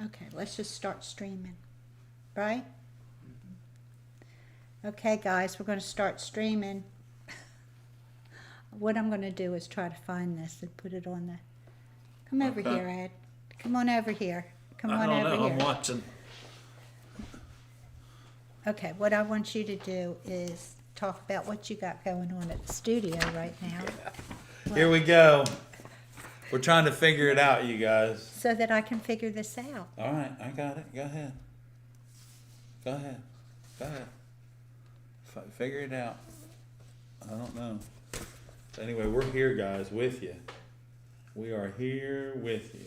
Okay, let's just start streaming, right? Okay, guys, we're going to start streaming. What I'm going to do is try to find this and put it on the... Come over Okay. here, Ed. Come on over here. Come I on don't over know. here. I'm watching. Okay, what I want you to do is talk about what you got going on at the studio right now. Here we go. We're trying to figure it out, you guys. So that I can figure this out. All right, I got it. Go ahead. Go ahead. Go ahead. Figure it out. I don't know. Anyway, we're here, guys, with you. We are here with you.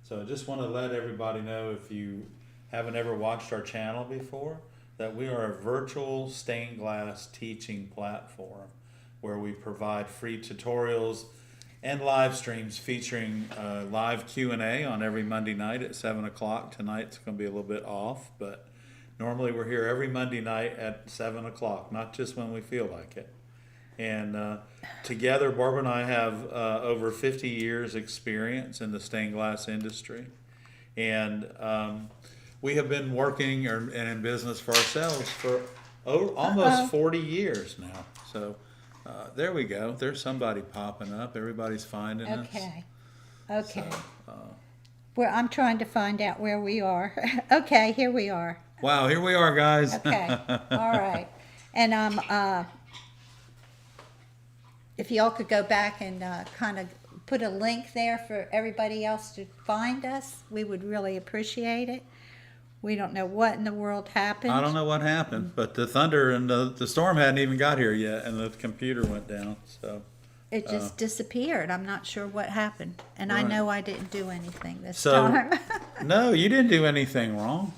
So I just want to let everybody know, if you haven't ever watched our channel before, that we are a virtual stained glass teaching platform where we provide free tutorials and live streams featuring live Q&A on every Monday night at 7 o'clock. Tonight's going to be a little bit off, but normally we're here every Monday night at 7 o'clock, not just when we feel like it. And together, Barbara and I have over 50 years experience in the stained glass industry. And we have been working and in business for ourselves for almost 40 years now. So there we go. There's somebody popping up. Everybody's finding us. Okay. Okay. So, Where I'm trying to find out where we are. Okay, here we are. wow, here we are, guys. Okay. All right. And if y'all could go back and kind of put a link there for everybody else to find us, we would really appreciate it. We don't know what in the world happened. I don't know what happened, but the thunder and the storm hadn't even got here yet, and the computer went down. So It just disappeared. I'm not sure what happened. And I Right. know I didn't do anything this So- time. no, you didn't do anything wrong.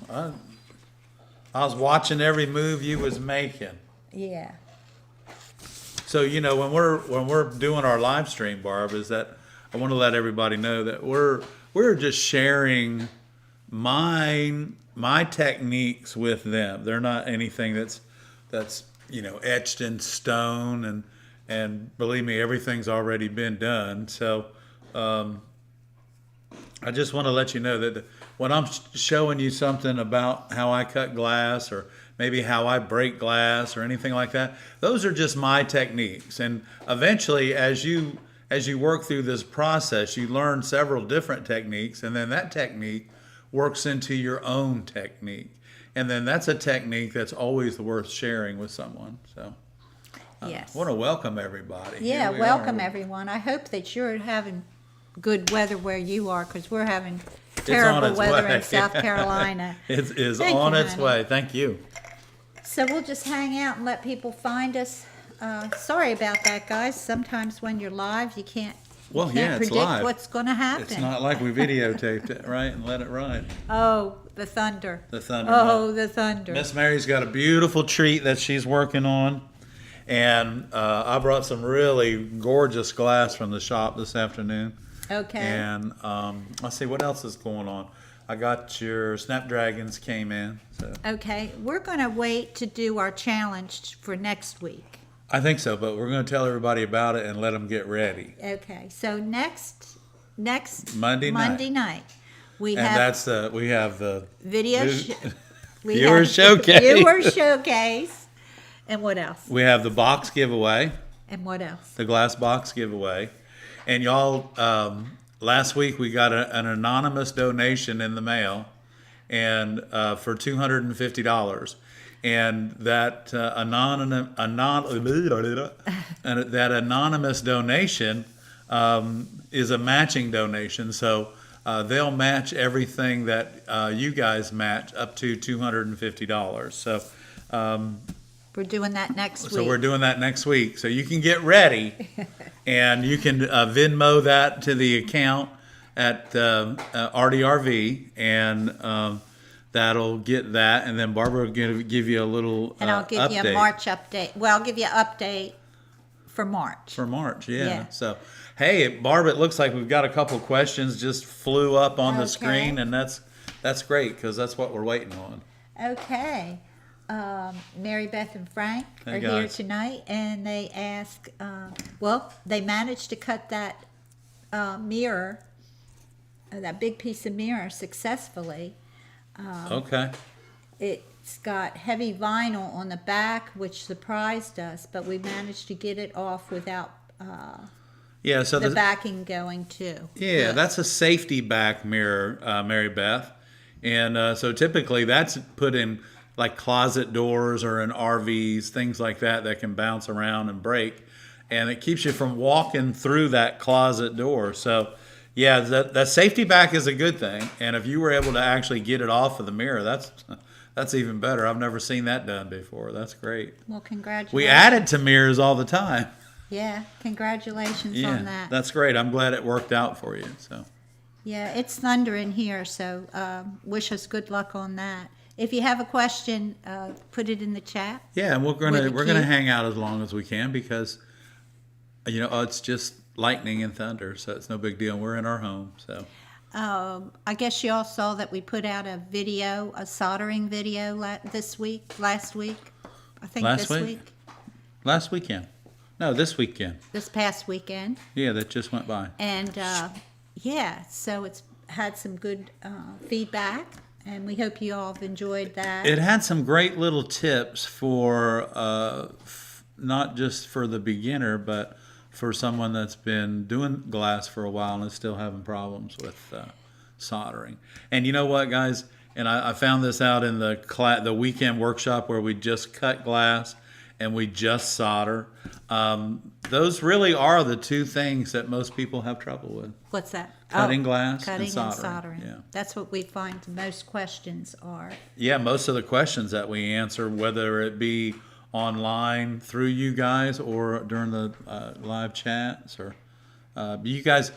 I was watching every move you was making. Yeah. So when we're doing our live stream, Barb, is that I want to let everybody know that we're just sharing my techniques with them. They're not anything that's etched in stone, and believe me, everything's already been done. So I just want to let you know that when I'm showing you something about how I cut glass, or maybe how I break glass, or anything like that, those are just my techniques. And eventually, as you work through this process, you learn several different techniques, and then that technique works into your own technique. And then that's a technique that's always worth sharing with someone. So Yes. I want to welcome everybody. Yeah, Here we welcome are. everyone. I hope that you're having good weather where you are, because we're having on terrible its weather way. in South Carolina. It is Thank on you, its honey. way. Thank you. So we'll just hang out and let people find us. Sorry about that, guys. Sometimes when you're live, you can't Well, yeah, it's predict live. what's going to happen. It's not like we videotaped it, right, and let it run. Oh, the thunder. The thunder. Oh, the thunder. Miss Mary's got a beautiful treat that she's working on, and I brought some really gorgeous glass from the shop this afternoon. Okay. And let's see what else is going on. I got your Snapdragons came in. So Okay, we're going to wait to do our challenge for next week. I think so, but we're going to tell everybody about it and let them get ready. Okay, so next Monday night we And have we have the video we viewer have showcase. viewer showcase, and what else? we have the box giveaway. And what else? The glass box giveaway. And y'all, last week we got an anonymous donation in the mail, and for $250. And that anonymous donation is a matching donation. So they'll match everything that you guys match up to $250. So We're doing that next week. so we're doing that next week. So you can get ready, and you can Venmo that to the account at ARTyRV, and that'll get that. And then Barbara will give you a little and I'll give update you a March update. Well, I'll give you an update for March. for March. Yeah. Yeah. So, hey, Barb, it looks like we've got a couple questions just flew up on the Okay. screen, and that's great, because that's what we're waiting on. Okay. Mary Beth and Frank Hey, are here guys. tonight, and they ask, well, they managed to cut that mirror that big piece of mirror successfully. Okay. It's got heavy vinyl on the back, which surprised us, but we managed to get it off without Yeah, so the backing going too. yeah, Good. that's a safety back mirror, Mary Beth. And so typically that's put in like closet doors or in RVs, things like that that can bounce around and break. And it keeps you from walking through that closet door. So yeah, that safety back is a good thing. And if you were able to actually get it off of the mirror, that's even better. I've never seen that done before. That's great. Well, congratulations. We add it to mirrors all the time. Yeah, congratulations Yeah, on that. that's great. I'm glad it worked out for you. So Yeah, it's thundering here, so wish us good luck on that. If you have a question, put it in the chat. yeah, and we're With a gonna key? hang out as long as we can because it's just lightning and thunder, so it's no big deal. We're in our home, so I guess you all saw that we put out a soldering video last week. I think Last this week? Last weekend. No, this weekend. this past weekend. Yeah, that just went by. And yeah, so it's had some good feedback, and we hope you all have enjoyed that. It had some great little tips for not just for the beginner, but for someone that's been doing glass for a while and is still having problems with soldering. And you know what, guys? And I found this out in the weekend workshop where we just cut glass and we just solder. Those really are the two things that most people have trouble with. What's that? Cutting glass cutting and soldering. Yeah. That's what we find most questions are. Yeah, most of the questions that we answer, whether it be online through you guys or during the live chats, or you guys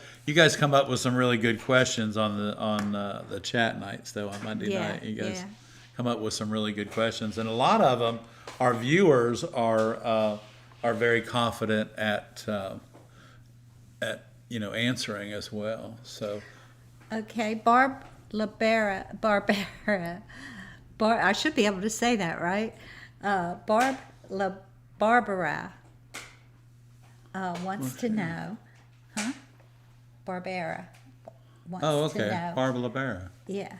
come up with some really good questions on the chat nights though on Monday night. You guys come up with some really good questions, and a lot of them our viewers are very confident at answering as well. So Okay, Barbara, I should be able to say that, right? Barbara wants to know, Barbara wants to know. Barbara LaBera. Yeah.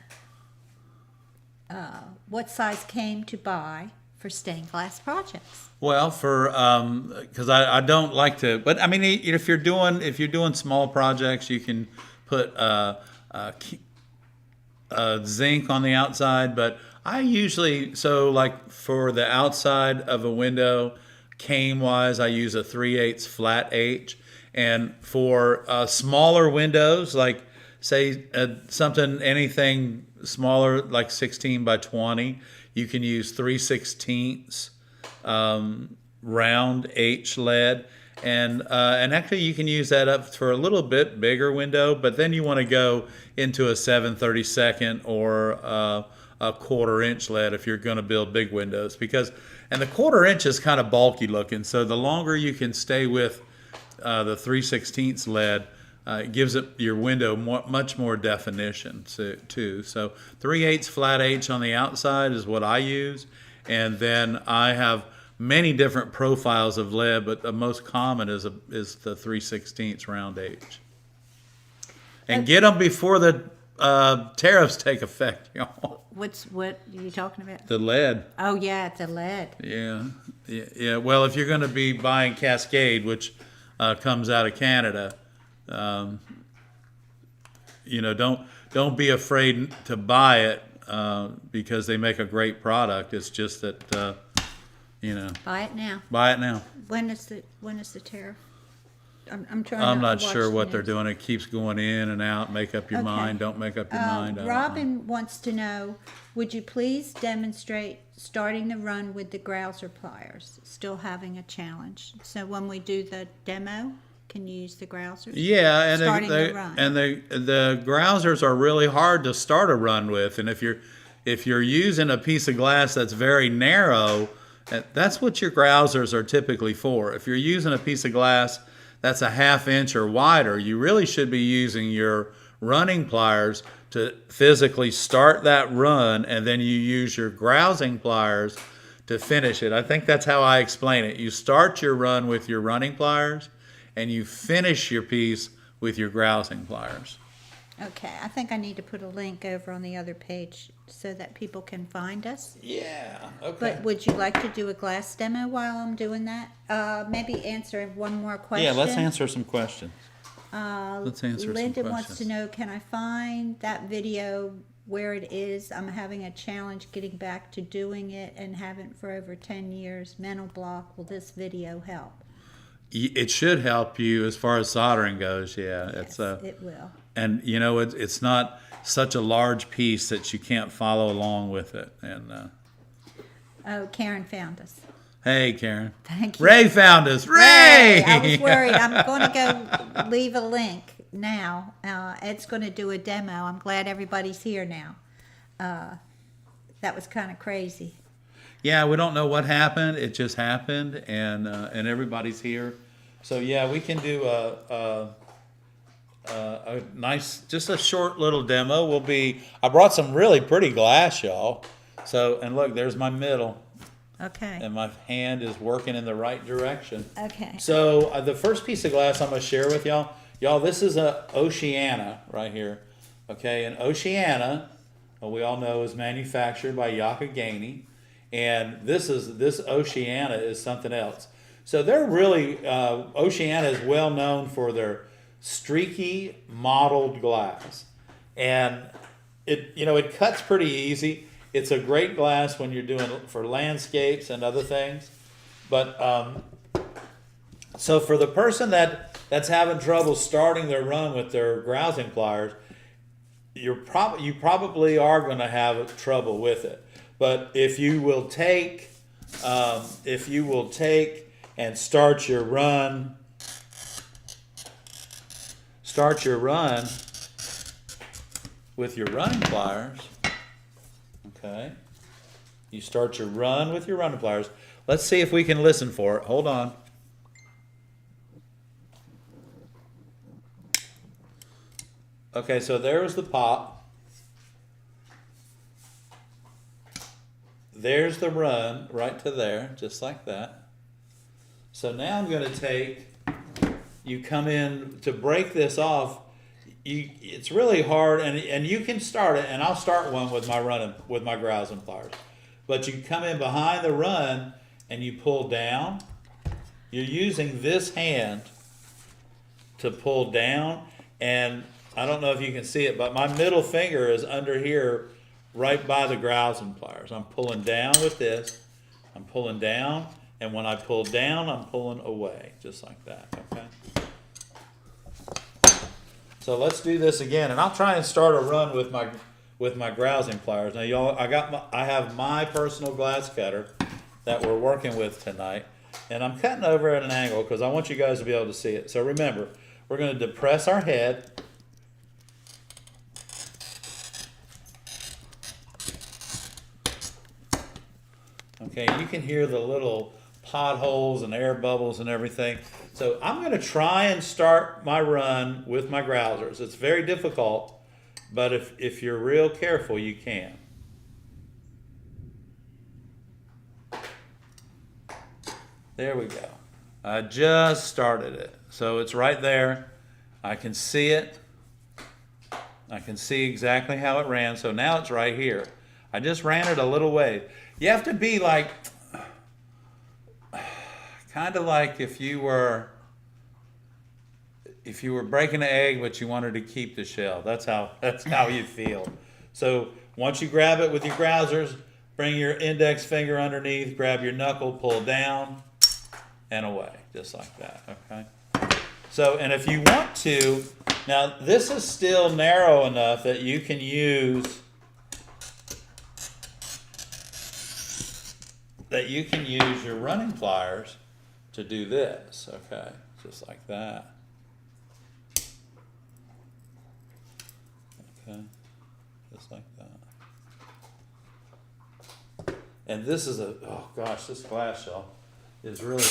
What size cane to buy for stained glass projects? Well, because I don't like to, but I mean, if you're doing small projects, you can put zinc on the outside. But I usually, like for the outside of a window, cane wise, I use a 3/8 flat H. And for smaller windows, like say anything smaller like 16 by 20, you can use 3/16 round H lead, and actually you can use that up for a little bit bigger window, but then you want to go into a 7/32 or a 1/4 inch lead if you're going to build big windows, and the 1/4 inch is kind of bulky looking, so the longer you can stay with the 3/16 lead, it gives your window much more definition too. So 3/8 flat H on the outside is what I use, and then I have many different profiles of lead, but the most common is the 3/16 round H. And get them before the tariffs take effect, y'all. What are you talking about? The lead. Oh yeah, the lead. Yeah. Well, if you're going to be buying Cascade, which comes out of Canada, don't be afraid to buy it because they make a great product. It's just that Buy it now. buy it now. When is the tariff? I'm trying. I'm to not watch sure the what they're news. doing. It keeps going in and out. Make up your Okay. mind. Don't make up your mind. I don't know. Robin wants to know, would you please demonstrate starting the run with the grouser pliers? Still having a challenge. So when we do the demo, can you use the grousers? Yeah, and Starting the run. the grousers are really hard to start a run with, and if you're using a piece of glass that's very narrow, that's what your grousers are typically for. If you're using a piece of glass that's a 1/2 inch or wider, you really should be using your running pliers to physically start that run, and then you use your grousing pliers to finish it. I think that's how I explain it. You start your run with your running pliers, and you finish your piece with your grousing pliers. Okay, I think I need to put a link over on the other page so that people can find us. Yeah, okay. But would you like to do a glass demo while I'm doing that? Maybe answer one more question. Yeah, let's answer some questions. Let's answer some Linda wants to questions. know, can I find that video where it is? I'm having a challenge getting back to doing it and haven't for over 10 years. Mental block. Will this video help? It should help you as far as soldering goes. Yeah, Yes, it will. and you know it's not such a large piece that you can't follow along with it. And Oh, Karen found us. hey, Karen. Thank you. Ray found us. Ray. I was worried. I'm going to go leave a link now. It's going to do a demo. I'm glad everybody's here now. That was kind of crazy. Yeah, we don't know what happened. It just happened, and everybody's here. So yeah, we can do a nice, just a short little demo. I brought some really pretty glass, y'all. So, and look, there's my middle, Okay. and my hand is working in the right direction. Okay. So the first piece of glass I'm gonna share with y'all, this is a Oceana right here. Okay, and Oceana, we all know, is manufactured by Yakagani. And this Oceana is something else. So they're really, Oceana is well known for their streaky mottled glass. And it cuts pretty easy. It's a great glass when you're doing for landscapes and other things. But, so for the person that's having trouble starting their run with their grousing pliers, you probably are going to have trouble with it. But if you will take and start your run with your running pliers, okay? You start your run with your running pliers. Let's see if we can listen for it. Hold on. Okay, so there's the pop. There's the run right to there, just like that. So now I'm going to you come in to break this off. It's really hard, and you can start it, and I'll start one with my grousing pliers. But you come in behind the run and you pull down. You're using this hand to pull down, and I don't know if you can see it, but my middle finger is under here right by the grousing pliers. I'm pulling down with this. I'm pulling down, and when I pull down, I'm pulling away, just like that, okay? So let's do this again, and I'll try and start a run with my grousing pliers. Now, y'all, I have my personal glass cutter that we're working with tonight, and I'm cutting over at an angle because I want you guys to be able to see it. So remember, we're going to depress our head. Okay, you can hear the little potholes and air bubbles and everything. So I'm going to try and start my run with my grousers. It's very difficult, but if you're real careful, you can. There we go. I just started it. So it's right there. I can see it. I can see exactly how it ran. So now it's right here. I just ran it a little way. You have to be like, kind of like if you were breaking an egg, but you wanted to keep the shell. That's how you feel. So once you grab it with your grousers, bring your index finger underneath, grab your knuckle, pull down, and away, just like that, okay? So, and if you want to, now this is still narrow enough that you can use your running pliers to do this, okay? Just like that. Okay, just like that. And this is oh gosh, this glass, y'all, is really,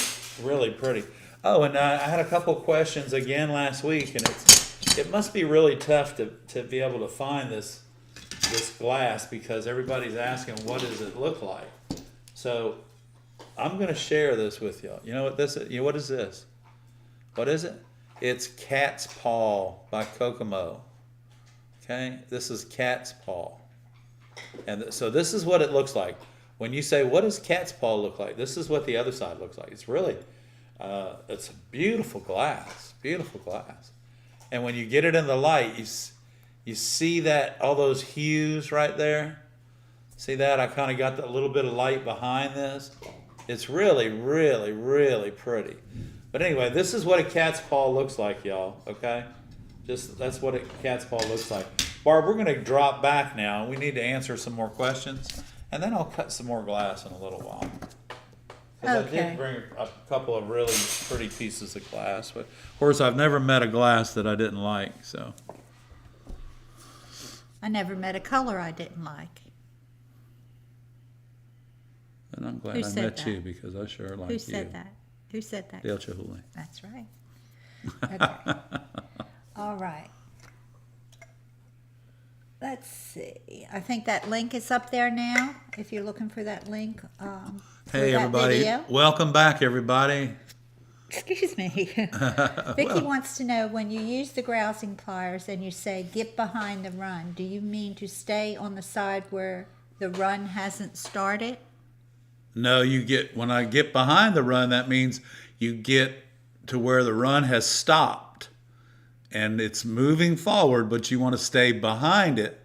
really pretty. Oh, and I had a couple questions again last week, and it must be really tough to be able to find this glass because everybody's asking, what does it look like? So I'm going to share this with y'all. You know what this is? You know, what is this? What is it? It's Cat's Paw by Kokomo. Okay, this is cat's paw. And so this is what it looks like. When you say, what does cat's paw look like? This is what the other side looks like. It's really, it's a beautiful glass, beautiful glass. And when you get it in the light, you see that, all those hues right there? See that? I kind of got a little bit of light behind this. It's really, really, really pretty. But anyway, this is what a cat's paw looks like, y'all, okay? That's what a cat's paw looks like. Barb, we're going to drop back now. We need to answer some more questions, and then I'll cut some more glass in a little while. Because I did bring a couple of really pretty pieces of glass, but of course I've never met a glass that I didn't like, so. I never met a color I didn't like. And I'm glad Who I said met that? you, because I sure like you. Who said that? Who said that? Dale Chihuly. That's right. Okay. All right. Let's see. I think that link is up there now. If you're looking for that link. For Hey that everybody, video. welcome back everybody. Excuse me. Vicki wants to know, when you use the grousing pliers and you say get behind the run, do you mean to stay on the side where the run hasn't started? No, when I get behind the run, that means you get to where the run has stopped and it's moving forward, but you want to stay behind it,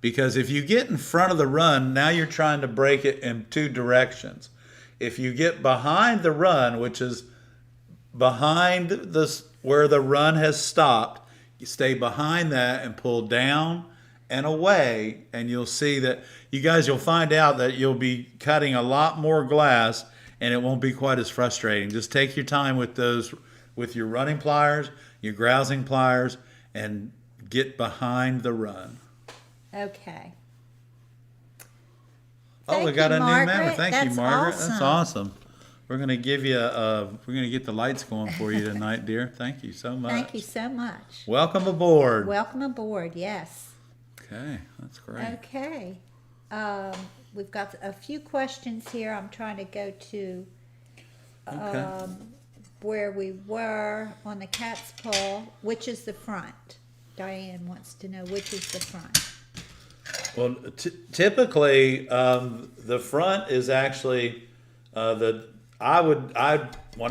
because if you get in front of the run, now you're trying to break it in two directions. If you get behind the run, which is behind this where the run has stopped, you stay behind that and pull down and away, and you'll see that you'll find out that you'll be cutting a lot more glass and it won't be quite as frustrating. Just take your time with those, with your running pliers, your grousing pliers, and get behind the run. Okay. Oh, we got a new member. Thank you, Margaret. Awesome. That's awesome. We're gonna give you we're gonna get the lights going for you tonight, dear. Thank you so much. Thank you so much. Welcome aboard. Welcome aboard, yes. Okay, that's great. Okay. We've got a few questions here. I'm trying to go to Okay. where we were on the cat's paw. Which is the front? Diane wants to know which is the front. Well, typically the front is actually when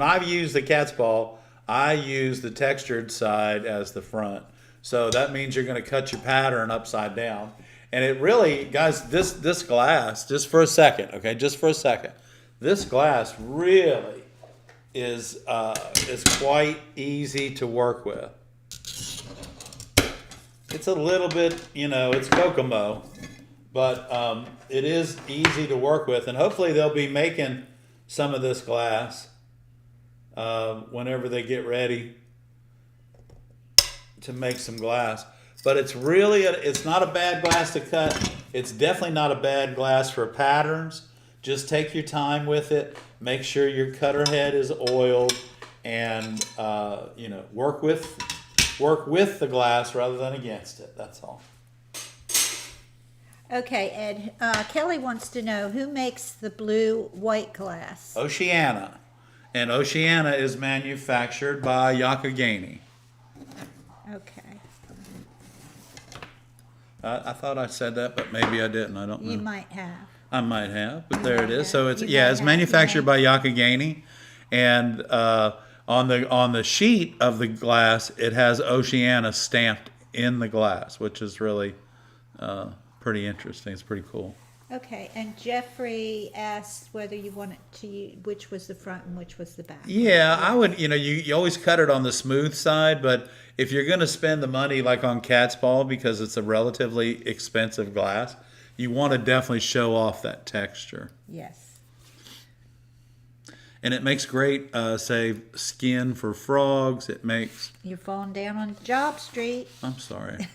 I use the cat's paw, I use the textured side as the front. So that means you're going to cut your pattern upside down. And it really, guys, this glass, just for a second, okay, just for a second, this glass really is quite easy to work with. It's a little bit, it's Kokomo, but it is easy to work with. And hopefully they'll be making some of this glass whenever they get ready to make some glass. But it's really, it's not a bad glass to cut. It's definitely not a bad glass for patterns. Just take your time with it. Make sure your cutter head is oiled, and work with the glass rather than against it. That's all. Okay, Ed. Kelly wants to know who makes the blue-white glass. Oceana. And Oceana is manufactured by Yakagani. Okay. I thought I said that, but maybe I didn't. I don't know. You might have. I might have, but there it is. So it's You might it's have. manufactured by Yakagani, and on the sheet of the glass it has Oceana stamped in the glass, which is really pretty interesting. It's pretty cool. Okay, and Jeffrey asked whether you wanted to, which was the front and which was the back. Yeah, I would. You always cut it on the smooth side, but if you're going to spend the money like on cat's paw, because it's a relatively expensive glass, you want to definitely show off that texture. Yes. And it makes great, say, skin for frogs. It makes... You're falling down on Job Street. I'm sorry.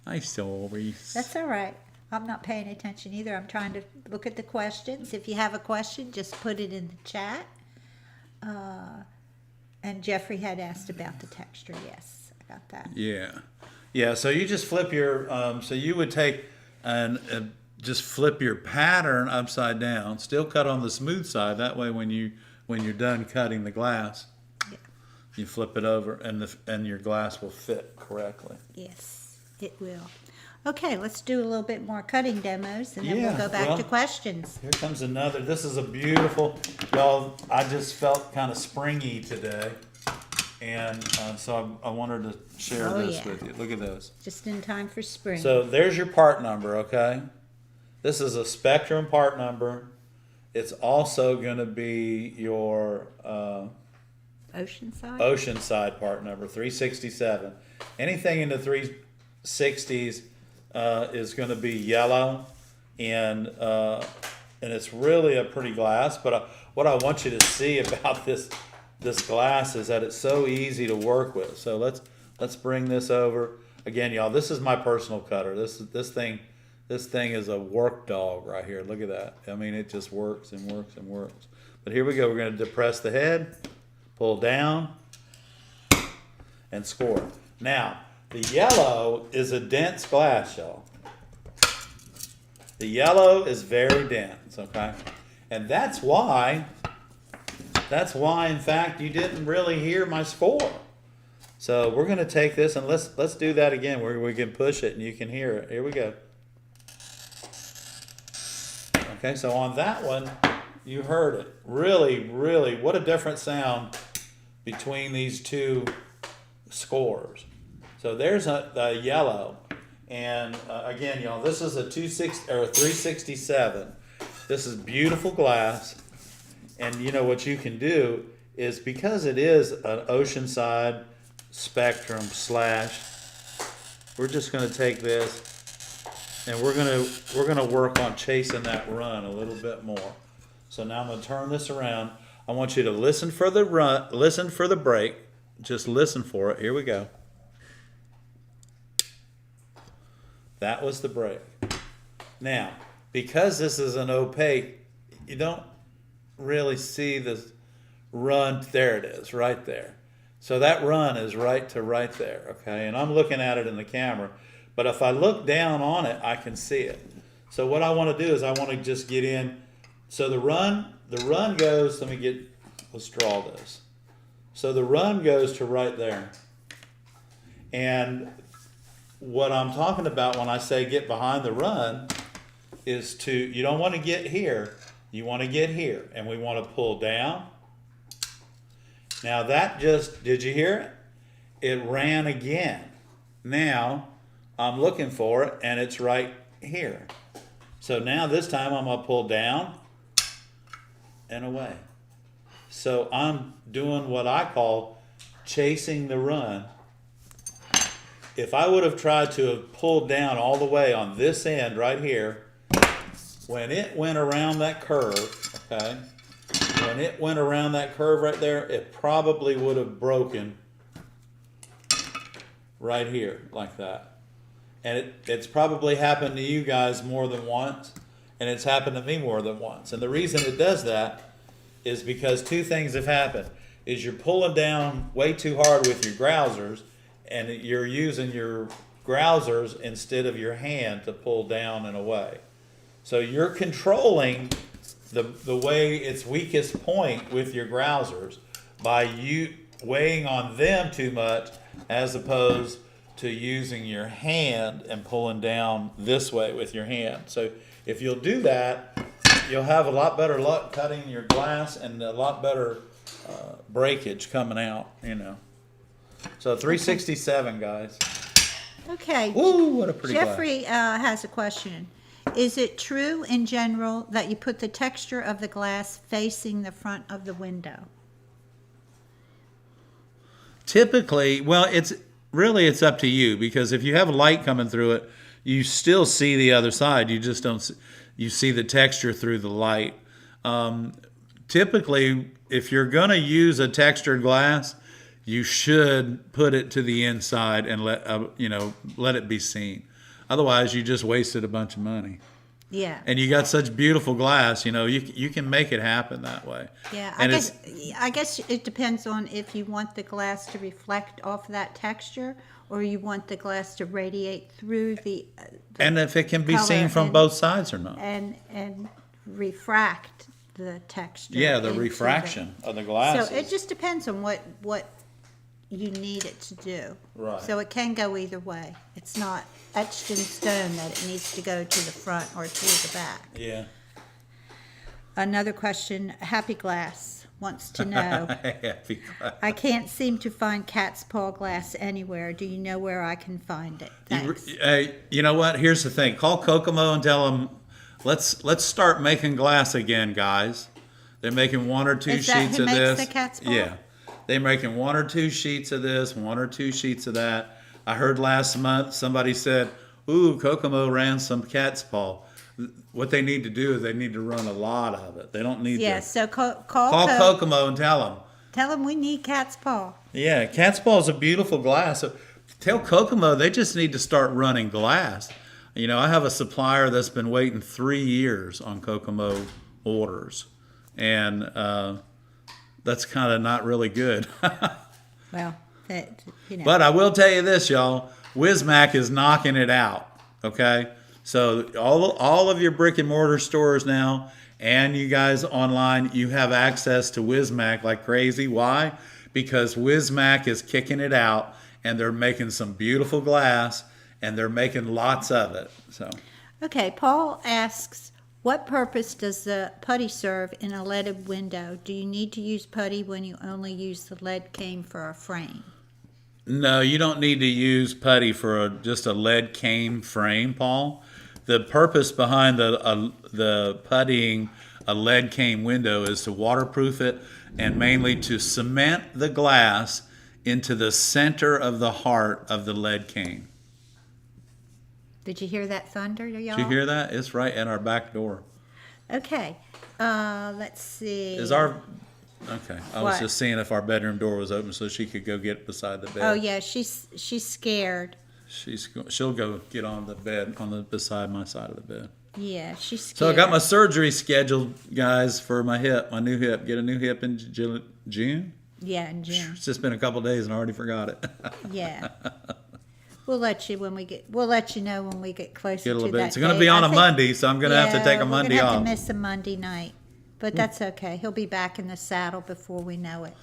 I still That's all right. I'm not paying attention either. I'm trying to look at the questions. If you have a question, just put it in the chat. And Jeffrey had asked about the texture. Yes, I got that. Yeah. So you just flip your. So you would take and just flip your pattern upside down. Still cut on the smooth side. That way, when you're done cutting the glass, you flip it over, and your glass will fit correctly. Yes. It will. Okay, let's do a little bit more cutting demos, and then we'll Yeah, go back well, to questions. Here comes another. This is a beautiful, y'all, I just felt kind of springy today. And so I wanted to share Oh, this yeah. with you. Look at this. Just in time for spring. So there's your part number, okay? This is a Spectrum part number. It's also going to be your Oceanside? Oceanside part number, 367. Anything in the 360s is going to be yellow, and it's really a pretty glass. But what I want you to see about this glass is that it's so easy to work with. So let's bring this over again, y'all. This is my personal cutter. This thing is a work dog right here. Look at that. I mean, it just works and works and works. But here we go. We're going to depress the head, pull down, and score. Now, the yellow is a dense glass, y'all. The yellow is very dense, okay? And that's why, in fact, you didn't really hear my score. So we're going to take this, and let's do that again where we can push it and you can hear it. Here we go. Okay, so on that one, you heard it. Really, really, what a different sound between these two scores. So there's the yellow. And again, y'all, this is a 367. This is beautiful glass. And you know what you can do is, because it is an Oceanside Spectrum slash, we're just going to take this and we're gonna work on chasing that run a little bit more. So now I'm going to turn this around. I want you to listen for the run, listen for the break. Just listen for it. Here we go. That was the break. Now, because this is an opaque, you don't really see the run. There it is, right there. So that run is right there, okay? And I'm looking at it in the camera. But if I look down on it, I can see it. So what I want to do is I want to just get in. So the run goes, let's draw this. So the run goes to right there. And what I'm talking about when I say get behind the run is you don't want to get here, you want to get here. And we want to pull down. Now did you hear it? It ran again. Now, I'm looking for it, and it's right here. So now this time I'm gonna pull down and away. So I'm doing what I call chasing the run. If I would have tried to have pulled down all the way on this end right here, when it went around that curve, okay, when it went around that curve right there, it probably would have broken right here like that. And it's probably happened to you guys more than once, and it's happened to me more than once. And the reason it does that is because two things have happened. Is you're pulling down way too hard with your grousers, and you're using your grousers instead of your hand to pull down and away. So you're controlling the way its weakest point with your grousers by you weighing on them too much, as opposed to using your hand and pulling down this way with your hand. So if you'll do that, you'll have a lot better luck cutting your glass and a lot better breakage coming out, you know. So 367, guys. Okay. Woo, what a pretty Jeffrey has a question. Is it true in general that you put the texture of the glass facing the front of the window? Typically, well, it's up to you, because if you have light coming through it, you still see the other side. You just don't. You see the texture through the light. Typically, if you're going to use a textured glass, you should put it to the inside and let it be seen. Otherwise, you just wasted a bunch of money. Yeah. And you got such beautiful glass, you can make it happen that way. Yeah, And I guess it depends on if you want the glass to reflect off that texture, or you want the glass to radiate through the and if it can be color seen from both sides or not. and refract the texture. Yeah, the into refraction of the glass. So it just depends on what you need it to do. Right. So it can go either way. It's not etched in stone that it needs to go to the front or to the back. Yeah. Another question, Happy Glass wants to know, Happy glass. I can't seem to find cat's paw glass anywhere. Do you know where I can find it? Thanks. You know what? Here's the thing. Call Kokomo and tell them, let's start making glass again, guys. They're making 1 or 2 Is that sheets who of makes this. the cat's paw? Yeah. They're making 1 or 2 sheets of this, 1 or 2 sheets of that. I heard last month somebody said, ooh, Kokomo ran some cat's paw. What they need to do is they need to run a lot of it. They don't need Yeah, to so call Kokomo and tell them. Tell them we need cat's paw. Yeah, cat's paw is a beautiful glass. So tell Kokomo they just need to start running glass. You know, I have a supplier that's been waiting 3 years on Kokomo orders, and that's kind of not really good. Well, that, you know. But I will tell you this, y'all. Wismac is knocking it out. Okay, so all of your brick and mortar stores now, and you guys online, you have access to Wismac like crazy. Why? Because Wismac is kicking it out, and they're making some beautiful glass, and they're making lots of it. So. Okay, Paul asks, what purpose does the putty serve in a leaded window? Do you need to use putty when you only use the lead cane for a frame? No, you don't need to use putty for just a lead cane frame, Paul. The purpose behind the puttying a lead cane window is to waterproof it and mainly to cement the glass into the center of the heart of the lead cane. Did you hear that thunder, y'all? Did you hear that? It's right at our back door. Okay, let's see. Okay, I was What? just seeing if our bedroom door was open so she could go get beside the bed. Oh yeah, she's scared. She'll go get on the bed beside my side of the bed. Yeah, she's scared. So I got my surgery scheduled, guys, for my hip, my new hip. Get a new hip in June. Yeah, in June. It's just been a couple of days and I already forgot it. Yeah. We'll let you know when we get closer Get a to little that bit. It's going to date. be on I a think- Monday, so I'm going to have to take a Monday we're gonna off. have to miss a Monday night, but that's okay. He'll be back in the saddle before we know it.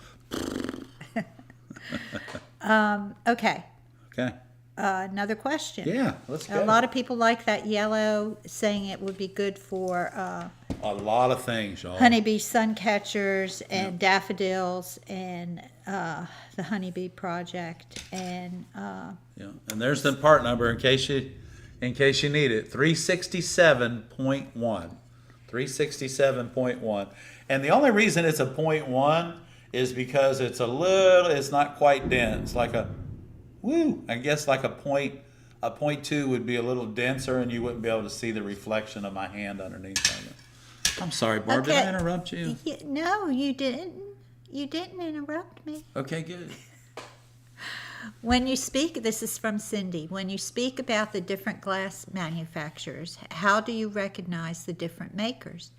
Okay. Okay. Another question. Yeah, let's go. A lot of people like that yellow, saying it would be good for A lot of things, y'all. honeybee sun catchers and daffodils and the honeybee project and Yeah, and there's the part number in case you need it. 367.1. 367.1. And the only reason it's a 0.1 is because it's not quite dense. I guess like a 0.2 would be a little denser and you wouldn't be able to see the reflection of my hand underneath of it. I'm sorry, Barb, did I interrupt you? No, you didn't. You didn't interrupt me. Okay, good. When you speak, this is from Cindy, when you speak about the different glass manufacturers, how do you recognize the different makers?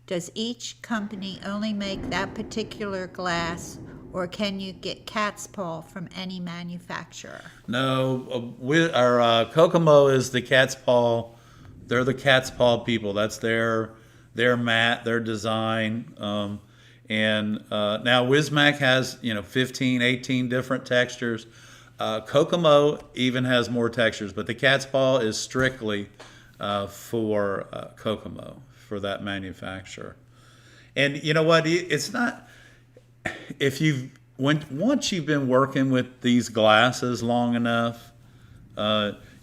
Does each company only make that particular glass, or can you get cat's paw from any manufacturer? No, our Kokomo is the cat's paw. They're the cat's paw people. That's their mat, their design. And now Wismac has 15, 18 different textures. Kokomo even has more textures, but the cat's paw is strictly for Kokomo, for that manufacturer. And you know what? It's not, once you've been working with these glasses long enough,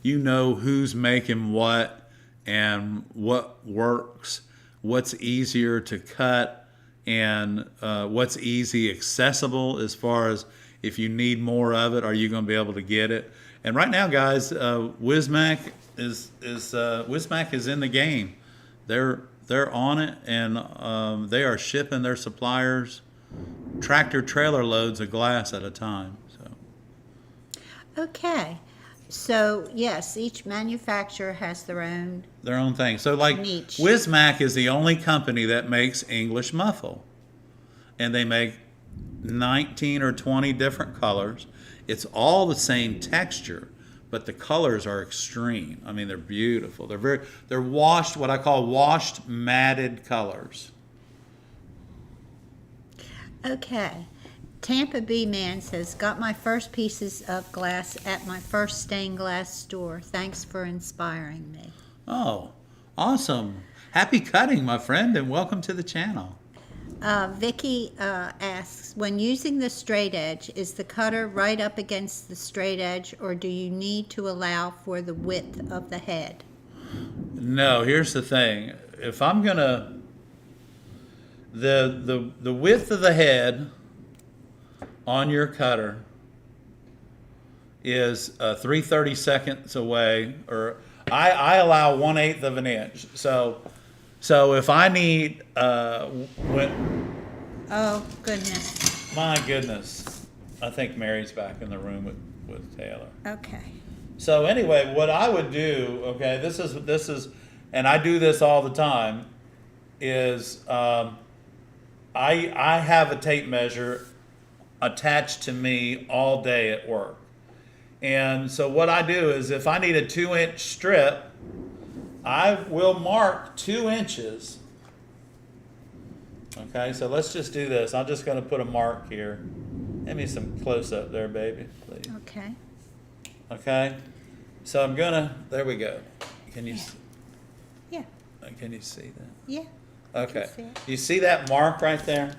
you know who's making what and what works, what's easier to cut, and what's easy accessible as far as if you need more of it, are you going to be able to get it? And right now, guys, Wismac is in the game. They're on it, and they are shipping their suppliers tractor trailer loads of glass at a time. So. Okay. So, yes, each manufacturer has their own thing. So, like, niche. Wismac is the only company that makes English muffle. And they make 19 or 20 different colors. It's all the same texture, but the colors are extreme. I mean, they're beautiful. They're washed, what I call washed matted colors. Okay. Tampa B Man says, got my first pieces of glass at my first stained glass store. Thanks for inspiring me. Oh, awesome. Happy cutting, my friend, and welcome to the channel. Vicky asks, when using the straight edge, is the cutter right up against the straight edge, or do you need to allow for the width of the head? No, here's the thing. If I'm gonna, the width of the head on your cutter is 3/32 away, or I allow 1/8 of an inch. So if I need Oh, goodness. my goodness, I think Mary's back in the room with Taylor. Okay. So anyway, what I would do, okay, this is, and I do this all the time, is I have a tape measure attached to me all day at work. And so what I do is if I need a 2-inch strip, I will mark 2 inches. Okay, so let's just do this. I'm just going to put a mark here. Give me some close up there, baby, please. Okay. Okay, so I'm gonna, there we go. Can you, Yeah. can you see that? Yeah. Okay, see it. you see that mark right there?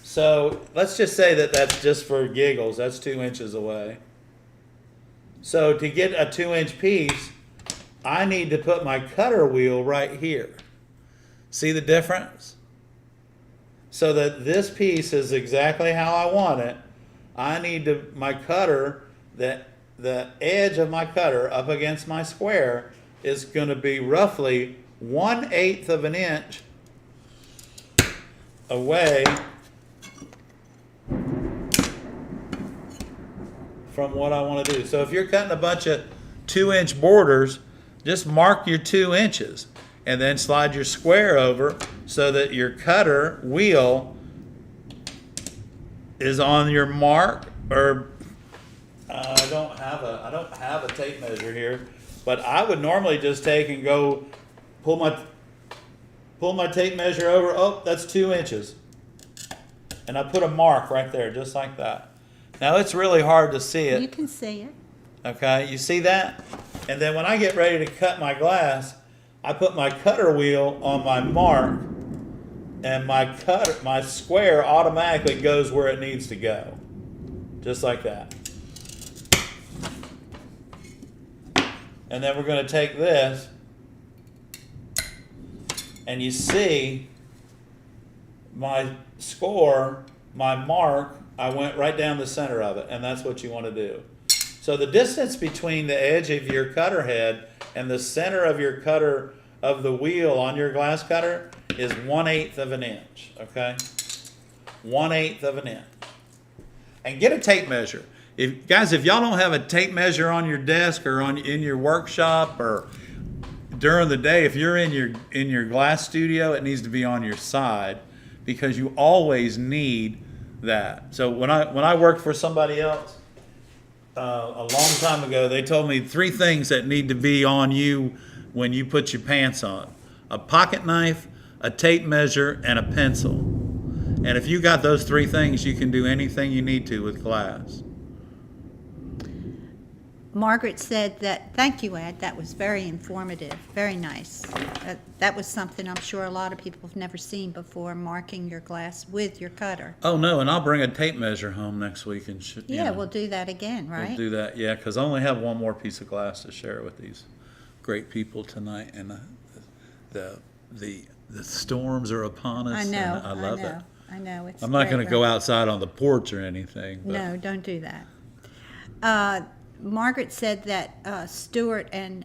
So let's just say that that's just for giggles, that's 2 inches away. So to get a 2-inch piece, I need to put my cutter wheel right here. See the difference? So that this piece is exactly how I want it. I need to, my cutter, the edge of my cutter up against my square is going to be roughly 1/8 of an inch away from what I want to do. So if you're cutting a bunch of 2-inch borders, just mark your 2 inches and then slide your square over so that your cutter wheel is on your mark. Or I don't have a tape measure here, but I would normally just take and go pull my tape measure over. Oh, that's 2 inches, and I put a mark right there, just like that. Now it's really hard to see it. You can see it. Okay, you see that? And then when I get ready to cut my glass, I put my cutter wheel on my mark, and my square automatically goes where it needs to go. Just like that. And then we're going to take this, and you see my score, my mark, I went right down the center of it, and that's what you want to do. So the distance between the edge of your cutter head and the center of your cutter of the wheel on your glass cutter is 1/8 of an inch, okay? 1/8 of an inch. And get a tape measure. If y'all don't have a tape measure on your desk or in your workshop or during the day, if you're in your glass studio, it needs to be on your side, because you always need that. So when I worked for somebody else a long time ago, they told me 3 things that need to be on you when you put your pants on: a pocket knife, a tape measure, and a pencil. And if you got those 3 things, you can do anything you need to with glass. Margaret said that, thank you, Ed, that was very informative, very nice. That was something I'm sure a lot of people have never seen before, marking your glass with your cutter. Oh no, and I'll bring a tape measure home next week and Yeah, we'll do that again, right? We'll do that, yeah, because I only have one more piece of glass to share with these great people tonight, and the storms are upon us. I know, and I love it. I know. I'm not going to go outside on the porch or anything. But. No, don't do that. Margaret said that Stuart and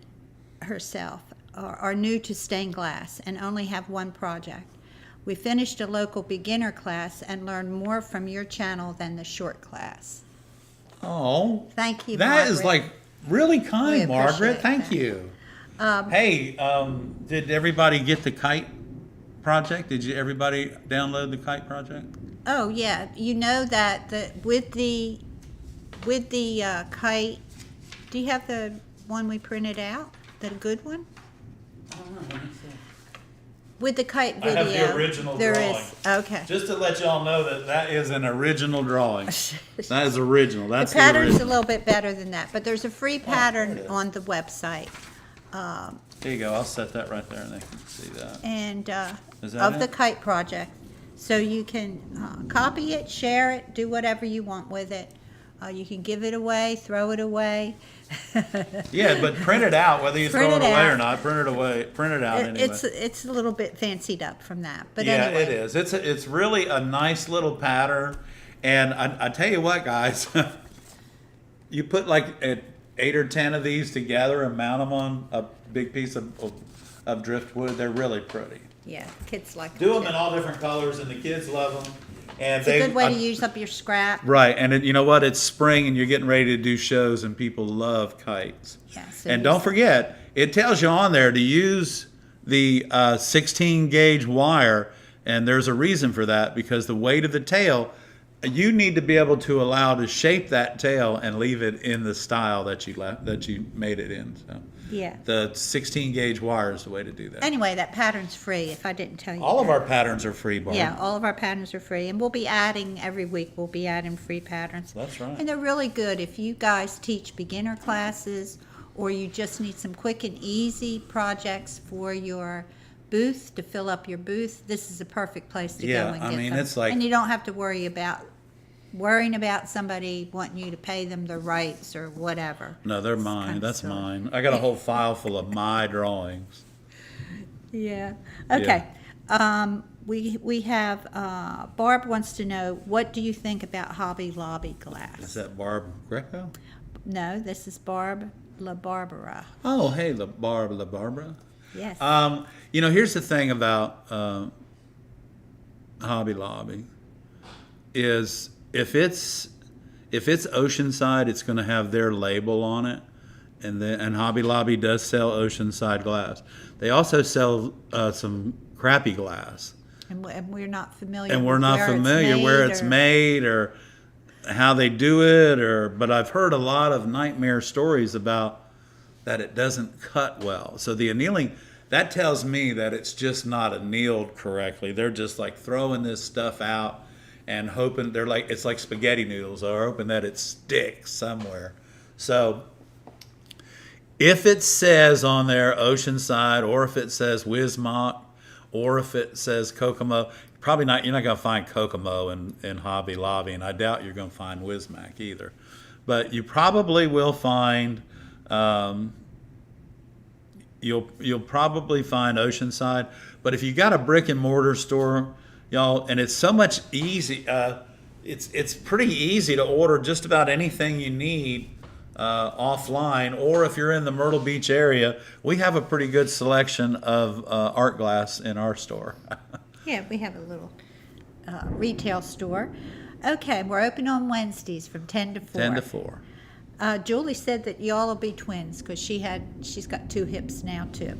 herself are new to stained glass and only have one project. We finished a local beginner class and learned more from your channel than the short class. Oh, thank you, That Margaret. is like really kind, We Margaret. appreciate Thank that. you. Hey, did everybody get the kite project? Did everybody download the kite project? Oh yeah, you know that with the kite. Do you have the one we printed out? The good one? With the kite I video. have the original there drawing. is. Okay. Just to let y'all know that that is an original drawing. That is original. That's The pattern's a original. little bit better than that, but there's a free there pattern it is. on the website. There you go. I'll set that right there and they can see that. And Is that of it? the kite project. So you can copy it, share it, do whatever you want with it. You can give it away, throw it away. Yeah, but print it out, whether you throw Print it it away out. or not. Print it away. Print it out anyway. It's a little bit fancied up from that, but Yeah, anyway. it is. It's really a nice little pattern. And I tell you what, guys, you put like 8 or 10 of these together and mount them on a big piece of driftwood. They're really pretty. Yeah, kids like Do them too. in all different colors, and the kids love them. And It's a good way to use up your scrap. Right, and you know what? It's spring, and you're getting ready to do shows, and people love kites. Yeah, so And use don't them. forget, it tells you on there to use the 16 gauge wire, and there's a reason for that, because the weight of the tail, you need to be able to allow to shape that tail and leave it in the style that you made it in. So Yeah. the 16 gauge wire is the way to do that. Anyway, that pattern's free, if I didn't tell you All of that. our patterns are free, Barb. Yeah, all of our patterns are free, and we'll be adding every week. We'll be adding free patterns. That's right. And they're really good if you guys teach beginner classes, or you just need some quick and easy projects for your booth to fill up your booth. This is a perfect place to Yeah, go and I get mean, them. it's like- and you don't have to worrying about somebody wanting you to pay them the rights or whatever. No, they're It's mine. kinda That's silly. mine. I got a whole file full of my drawings. Yeah. Okay. We have Barb wants to know, what do you think about Hobby Lobby glass? Is that Barb Greco? No, this is Barb La Barbara. Oh, hey, La Barbara. Yes. You know, here's the thing about Hobby Lobby is if it's Oceanside, it's going to have their label on it, and Hobby Lobby does sell Oceanside glass. They also sell some crappy glass, and we're not familiar. and we're with not where familiar where it's or- made or how they do it, but I've heard a lot of nightmare stories about that it doesn't cut well. So the annealing, that tells me that it's just not annealed correctly. They're just like throwing this stuff out and hoping it's like spaghetti noodles, or hoping that it sticks somewhere. So if it says on there Oceanside, or if it says Wismont, or if it says Kokomo, you're not going to find Kokomo in Hobby Lobby, and I doubt you're going to find Wismac either. But you probably will find, you'll probably find Oceanside. But if you got a brick and mortar store, y'all, and it's so much easy, it's pretty easy to order just about anything you need offline, or if you're in the Myrtle Beach area, we have a pretty good selection of art glass in our store. Yeah, we have a little retail store. Okay, we're open on Wednesdays from 10 to 4. 10 to 4. Julie said that y'all will be twins because she's got 2 hips now too.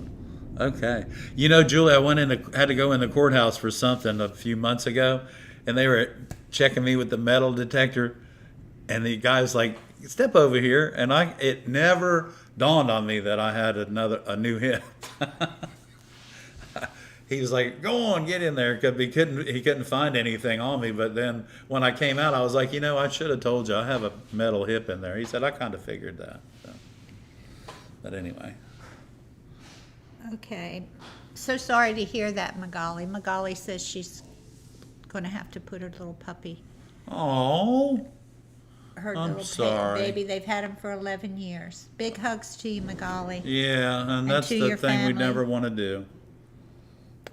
Okay. You know, Julie, I had to go in the courthouse for something a few months ago, and they were checking me with the metal detector, and the guy's like, step over here, and it never dawned on me that I had a new hip. He was like, go on, get in there, because he couldn't find anything on me. But then when I came out, I was like, I should have told you I have a metal hip in there. He said, I kind of figured that. So. But anyway. Okay. So sorry to hear that, Magali. Magali says she's going to have to put her little puppy, Oh. her I'm little sorry. baby. They've had him for 11 years. Big hugs to you, Magali. Yeah, and that's to the your thing we family. never want to do.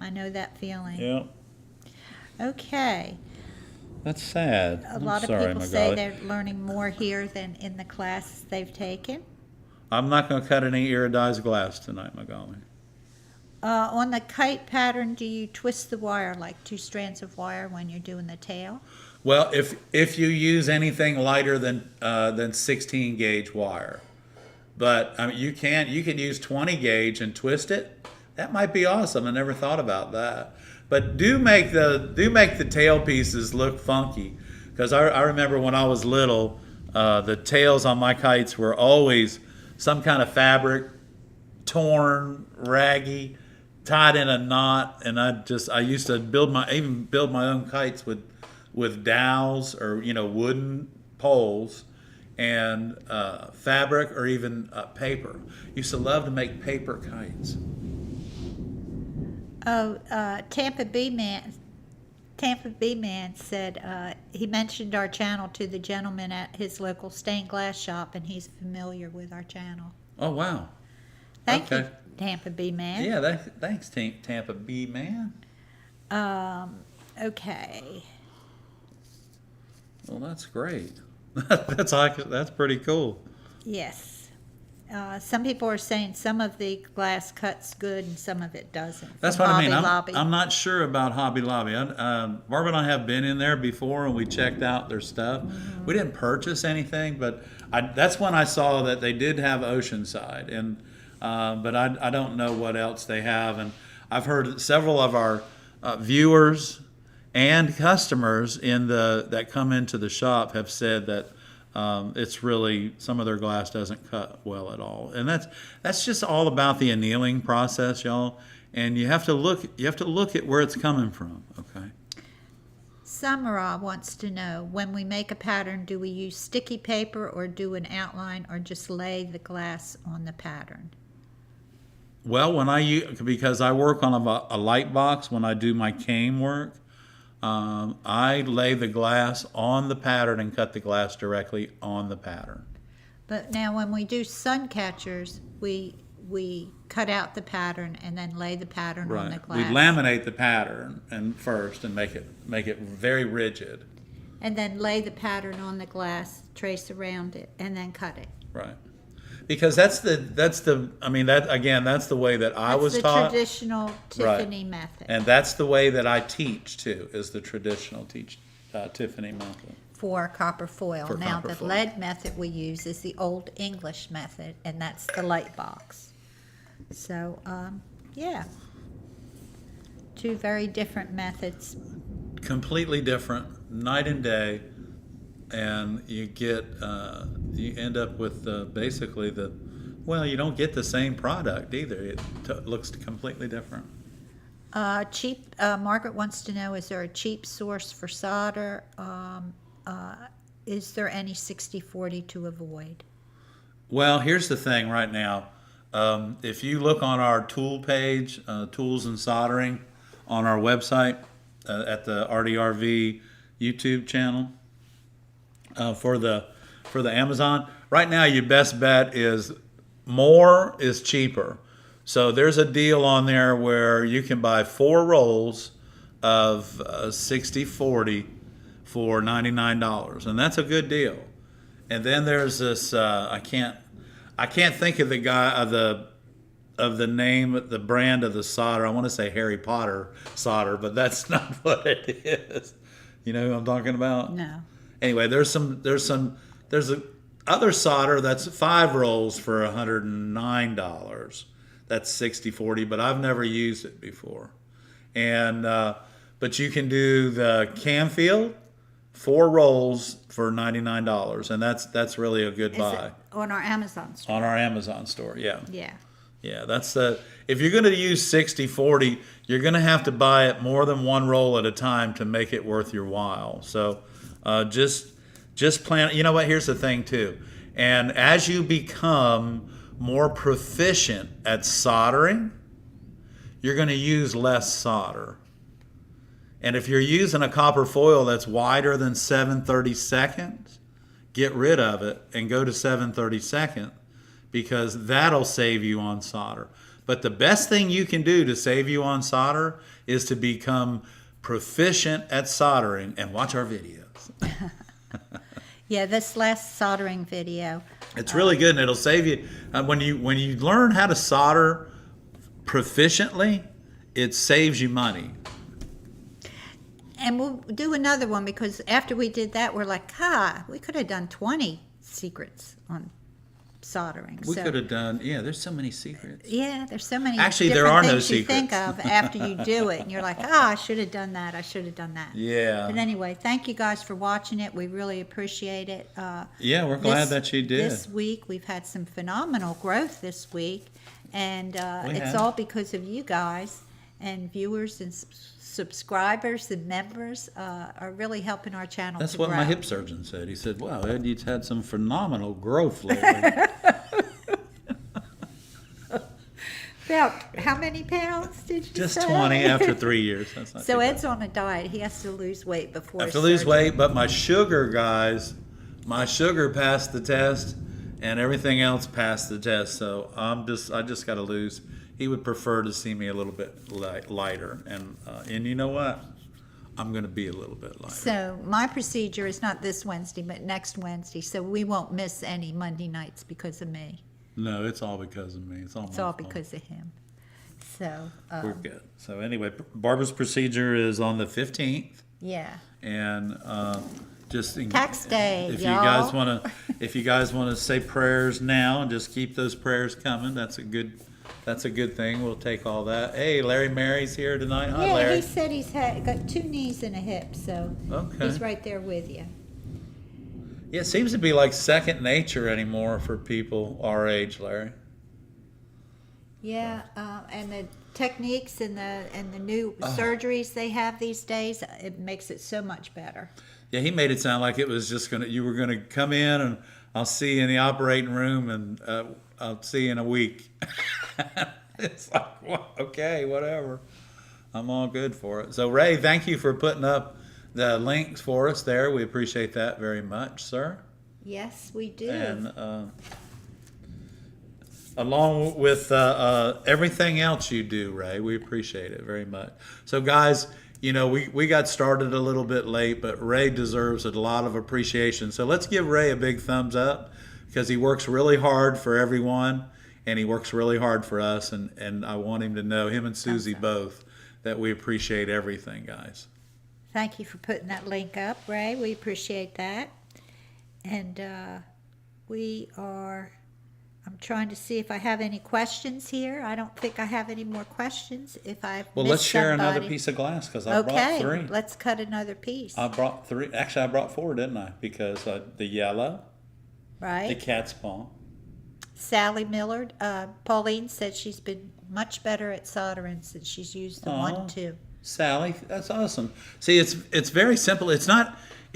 I know that feeling. Yeah. Okay. That's sad. A lot of people say they're learning more here than in the classes they've taken. I'm not going to cut any iridized glass tonight, Magali. On the kite pattern, do you twist the wire like 2 strands of wire when you're doing the tail? Well, if you use anything lighter than 16 gauge wire, but I mean, you can use 20 gauge and twist it. That might be awesome. I never thought about that. But do make the tail pieces look funky, because I remember when I was little, the tails on my kites were always some kind of fabric, torn, raggy. tied in a knot, and I used to build my own kites with dowels or wooden poles and fabric or even paper. Used to love to make paper kites. Oh, Tampa Bay Man said he mentioned our channel to the gentleman at his local stained glass shop, and he's familiar with our channel. Oh, wow. Thank Okay. you, Tampa Bay Man. Yeah, thanks, Tampa Bay Man. Okay. Well, that's great. That's pretty cool. Yes. Some people are saying some of the glass cuts good and some of it doesn't. That's From what I mean. Hobby Lobby. I'm not sure about Hobby Lobby. Barbara and I have been in there before, and we checked out their stuff. Mm-hmm. We didn't purchase anything, but that's when I saw that they did have Oceanside, and but I don't know what else they have. And I've heard several of our viewers and customers that come into the shop have said that it's really, some of their glass doesn't cut well at all, and that's just all about the annealing process, y'all. And you have to look at where it's coming from. Okay. Samara wants to know, when we make a pattern, do we use sticky paper or do an outline or just lay the glass on the pattern? Well, because I work on a light box when I do my cane work, I lay the glass on the pattern and cut the glass directly on the pattern. But now when we do sun catchers, we cut out the pattern and then lay the pattern on the glass. We laminate the pattern first and make it very rigid. And then lay the pattern on the glass, trace around it, and then cut it. Right. Because that's the way that I was taught. That's the traditional Tiffany method. And that's the way that I teach too, is the traditional Tiffany method. For copper foil. Now the foil. lead method we use is the old English method, and that's the light box. So, yeah. Two very different methods. Completely different, night and day. And you end up with basically you don't get the same product either. It looks completely different. Margaret wants to know, is there a cheap source for solder? Is there any 60/40 to avoid? Well, here's the thing right now. If you look on our tool page, Tools and Soldering, on our website at the ARTyRV YouTube channel, for the Amazon. Right now, your best bet is more is cheaper. So there's a deal on there where you can buy 4 rolls of 60/40 for $99, and that's a good deal. And then there's this I can't think of the guy of the name, the brand of the solder. I want to say Harry Potter solder, but that's not what it is. You know who I'm talking about? No. Anyway, there's a other solder that's 5 rolls for $109. That's 60/40, but I've never used it before. And but you can do the Canfield 4 rolls for $99, and that's really a good buy. On our Amazon store. On our Amazon store, yeah. Yeah. Yeah, if you're going to use 60/40, you're going to have to buy it more than 1 roll at a time to make it worth your while. So just plan. You know what? Here's the thing too. And as you become more proficient at soldering, you're going to use less solder. And if you're using a copper foil that's wider than 7/32, get rid of it and go to 7/32, because that'll save you on solder. But the best thing you can do to save you on solder is to become proficient at soldering and watch our videos. Yeah, this last soldering video. It's really good, and it'll save you. When you learn how to solder proficiently, it saves you money. And we'll do another one, because after we did that, we're like, we could have done 20 secrets on soldering. We could have done, there's so many secrets. Yeah, there's so many Actually, there are no things you think secrets. of after you do it, and you're like, I should have done that. I should have done that. Yeah. But anyway, thank you guys for watching it. We really appreciate it. Yeah, we're glad that you did. This week, we've had some phenomenal growth this week. And We it's have. all because of you guys, and viewers and subscribers and members are really helping our channel That's to what grow. my hip surgeon said. He said, wow, Ed, you've had some phenomenal growth lately. About how many pounds did you Just say? 20 after 3 years. That's not So too bad. Ed's on a diet. He has to lose weight before I have to his lose surgery. weight, but my sugar, guys, my sugar passed the test, and everything else passed the test. So I just got to lose. He would prefer to see me a little bit lighter, and you know what? I'm going to be a little bit lighter. So my procedure is not this Wednesday, but next Wednesday. So we won't miss any Monday nights because of me. No, it's all because of me. It's all my It's all fault. because of him. So We're good. So anyway, Barbara's procedure is on the 15th, yeah, and just Tax day, If y'all. you guys want to, if you guys want to say prayers now and just keep those prayers coming, that's a good thing. We'll take all that. Hey, Larry Mary's here tonight. Hi, yeah. Larry. He said he's got 2 knees and a hip, so Okay. he's right there with you. Yeah, it seems to be like second nature anymore for people our age, Larry. Yeah, and the techniques and the new surgeries they have these days, it makes it so much better. Yeah, he made it sound like it was just you were gonna come in and I'll see you in the operating room and I'll see you in a week. It's like, well, okay, whatever. I'm all good for it. So Ray, thank you for putting up the links for us there. We appreciate that very much, sir. Yes, we do. And along with everything else you do, Ray, we appreciate it very much. So guys, you know, we got started a little bit late, but Ray deserves a lot of appreciation. So let's give Ray a big thumbs up because he works really hard for everyone and he works really hard for us. And I want him to know, him and Susie both, that we appreciate everything, guys. Thank you for putting that link up, Ray. We appreciate that. And I'm trying to see if I have any questions here. I don't think I have any more questions. If I've Well, missed let's share another somebody. piece of glass because I brought 3. Let's cut another piece. I brought 3. Actually, I brought 4, didn't I? Because the yellow, the right? cat's paw. Sally Millard, Pauline said she's been much better at soldering since she's used the Aw. 1-2. Sally, that's awesome. See, it's very simple. It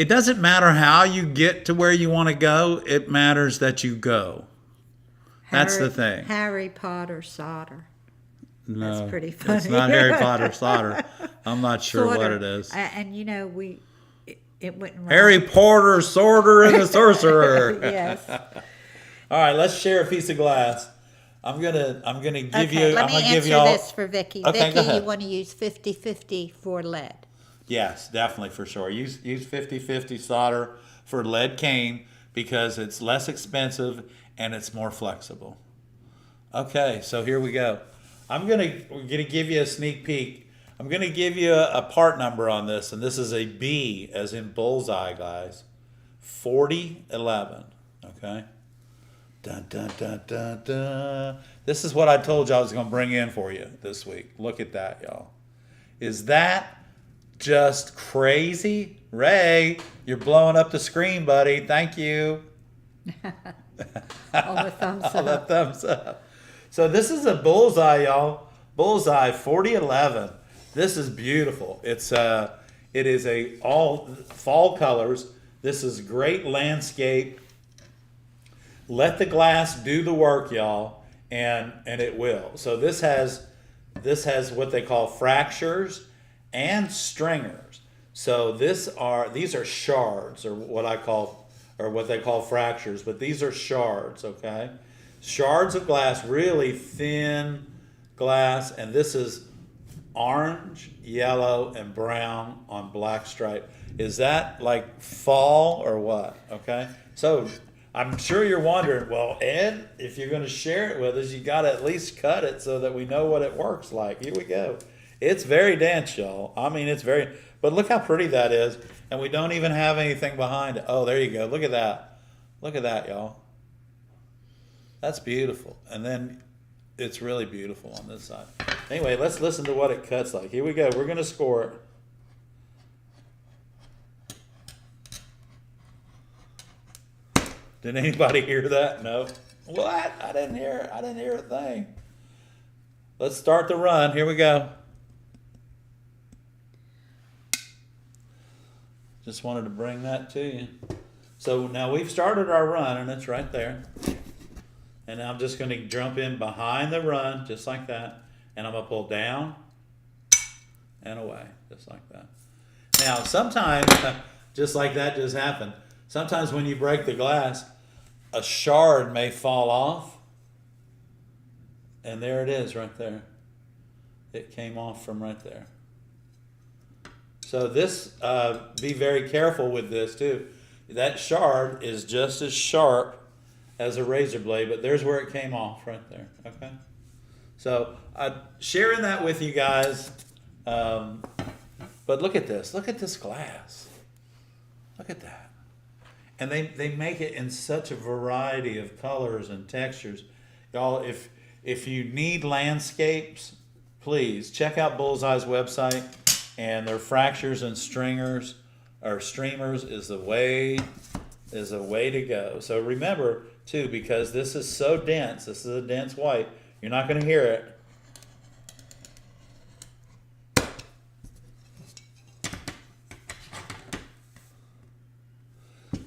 doesn't matter how you get to where you want to go. It matters that you go. That's the thing. Harry Potter solder. No, That's pretty funny. It's not Harry Potter solder. I'm not sure what Sorter. it is. And you know, it went wrong. Harry Potter, sorter, and the sorcerer. Yes. All right, let's share a piece of glass. I'm gonna give Okay, you. let I'm me gonna give answer y'all. this for Vicky. Okay, go Vicky, ahead. you want to use 50-50 for lead. Yes, definitely for sure. Use 50-50 solder for lead cane because it's less expensive and it's more flexible. Okay, so here we go. We're gonna give you a sneak peek. I'm gonna give you a part number on this, and this is a B as in bullseye, guys. 4011. Okay. Dun dun dun dun dun. This is what I told you I was gonna bring in for you this week. Look at that, y'all. Is that just crazy? Ray, you're blowing up the screen, buddy. Thank you. All the thumbs All the up. thumbs up. So this is a bullseye, y'all. Bullseye 4011. This is beautiful. It is a all fall colors. This is great landscape. Let the glass do the work, y'all, and it will. So this has what they call fractures and stringers. So these are shards, or what they call fractures, but these are shards, okay? Shards of glass, really thin glass, and this is orange, yellow, and brown on black stripe. Is that like fall or what? Okay, so I'm sure you're wondering, well, Ed, if you're going to share it with us, you got to at least cut it so that we know what it works like. Here we go. It's very dense, y'all. I mean, but look how pretty that is, and we don't even have anything behind it. Oh, there you go. Look at that. Look at that, y'all. That's beautiful. And then it's really beautiful on this side. Anyway, let's listen to what it cuts like. Here we go. We're going to score it. Did anybody hear that? No. What? I didn't hear a thing. Let's start the run. Here we go. Just wanted to bring that to you. So now we've started our run, and it's right there. And now I'm just going to jump in behind the run, just like that. And I'm going to pull down and away, just like that. Now, sometimes, just like that just happened, sometimes when you break the glass, a shard may fall off. And there it is right there. It came off from right there. So this, be very careful with this too. That shard is just as sharp as a razor blade, but there's where it came off right there, okay? So sharing that with you guys, but look at this glass. Look at that. And they make it in such a variety of colors and textures. Y'all, if you need landscapes, please check out Bullseye's website, and their fractures and stringers or streamers is the way to go. So remember too, because this is so dense, this is a dense white, you're not going to hear it.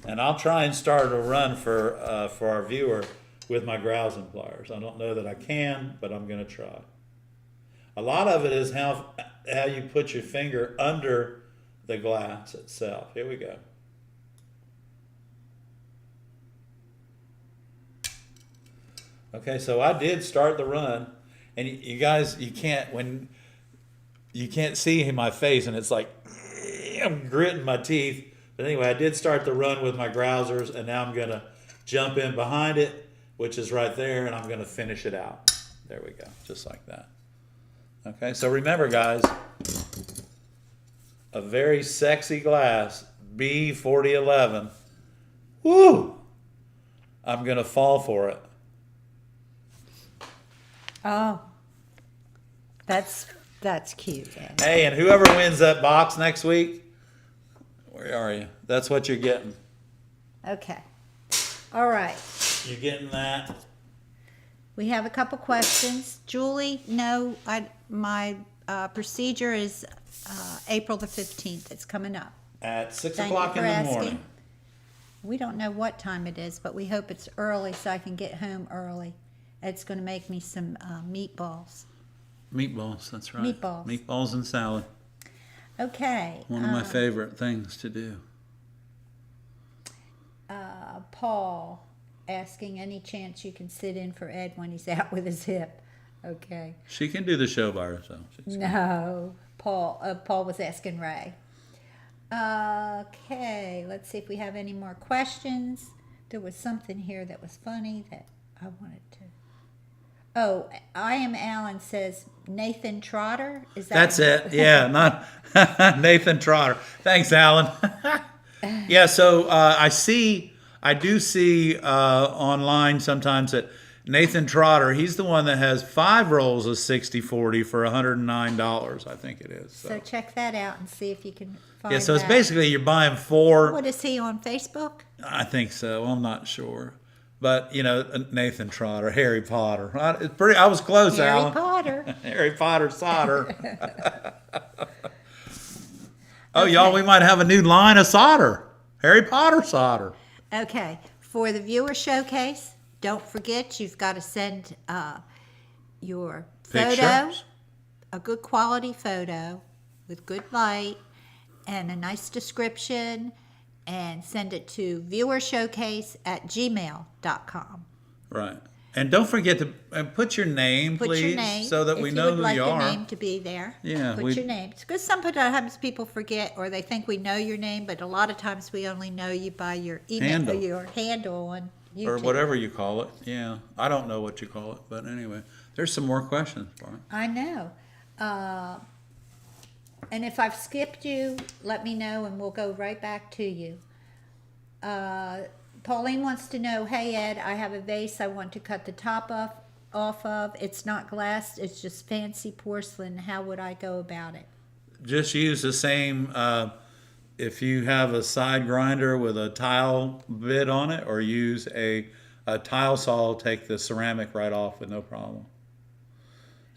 And I'll try and start a run for our viewer with my grousing pliers. I don't know that I can, but I'm going to try. A lot of it is how you put your finger under the glass itself. Here we go. Okay, so I did start the run, and you guys, you can't see my face, and it's like I'm gritting my teeth. But anyway, I did start the run with my grousers, and now I'm gonna jump in behind it, which is right there, and I'm gonna finish it out. There we go, just like that. Okay, so remember guys, a very sexy glass, B4011. Woo! I'm gonna fall for it. Oh, that's cute, Ed. Hey, and whoever wins that box next week, where are you? That's what you're getting. Okay. All right. You're getting that. We have a couple questions. Julie, no, my procedure is April the 15th. It's coming up. At 6 Thank o'clock you in for the asking. morning. We don't know what time it is, but we hope it's early so I can get home early. It's going to make me some meatballs. Meatballs, that's right. Meatballs. Meatballs and salad. Okay. One of my favorite things to do. Paul asking, any chance you can sit in for Ed when he's out with his hip? Okay. She can do the show by herself. No. Paul was asking Ray. Okay, let's see if we have any more questions. There was something here that was funny that I wanted to. Oh, I am Alan says Nathan Trotter. Is that? That's it. Yeah, not Nathan Trotter. Thanks, Alan. Yeah, so I do see online sometimes that Nathan Trotter, he's the one that has 5 rolls of 60/40 for $109, I think it is. So check that out and see if you can find yeah, so it's that. basically you're buying 4. What is he on Facebook? I think so. I'm not sure. But, you know, Nathan Trotter, Harry Potter. I was close, Harry Alan. Potter. Harry Potter solder. Oh, y'all, we might have a new line of solder. Harry Potter solder. Okay, for the viewer showcase, don't forget you've got to send your photo, Pictures. a good quality photo with good light and a nice description, and send it to viewershowcase@gmail.com. Right. And don't forget to put your name, Put please, your name so that we know if you would who like you your are. name to be there. Yeah, Put your name. Because sometimes people forget or they think we know your name, but a lot of times we only know you by your email Handle. or your handle on YouTube. Or whatever you call it. Yeah. I don't know what you call it, but anyway. There's some more questions for it. I know. And if I've skipped you, let me know and we'll go right back to you. Pauline wants to know, hey Ed, I have a vase I want to cut the top off of. It's not glass, it's just fancy porcelain. How would I go about it? Just use the same, if you have a side grinder with a tile bit on it, or use a tile saw, take the ceramic right off with no problem.